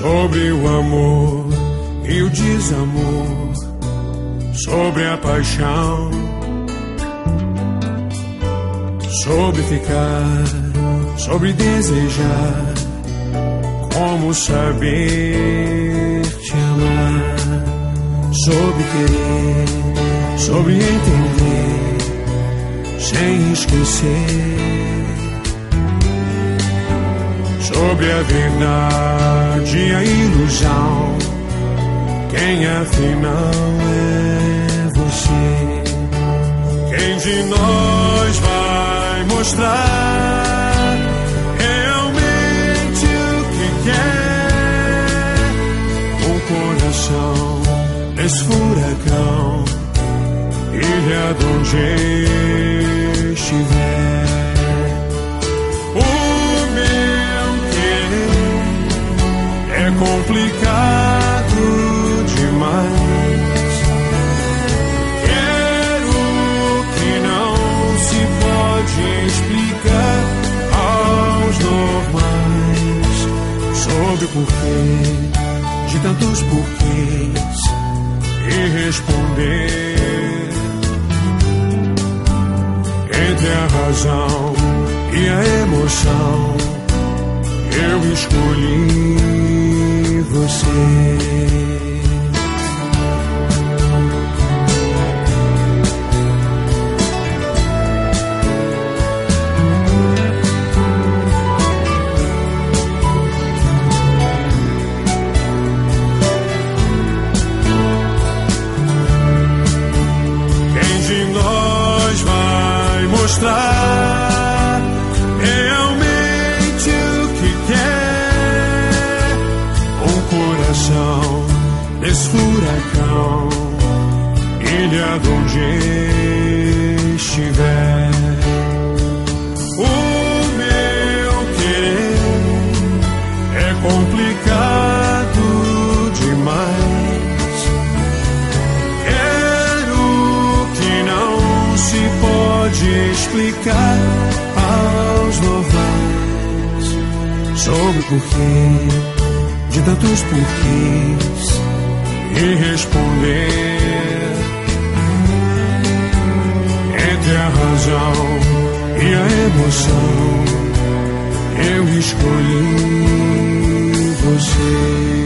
sobre o amor e o desamor, sobre a paixão, sobre ficar, sobre desejar, como saber te amar, sobre querer, sobre entender, sem esquecer, sobre a verdade e a ilusão, quem afinal é você? Quem de nós vai mostrar realmente o que quer? O coração desse furacão, ilha de onde estiver. É complicado demais. Quero que não se pode explicar aos normais, sobre o porquê de tantos porquês, e responder entre a razão e a emoção. Eu escolhi você. Quem de nós vai mostrar realmente o que quer? Um coração desse furacão, ilha de onde estiver. O meu querer é complicado demais. Quero que não se pode explicar aos novais, sobre o porquê de tantos porquês, e responder entre a razão e a emoção. Eu escolhi você.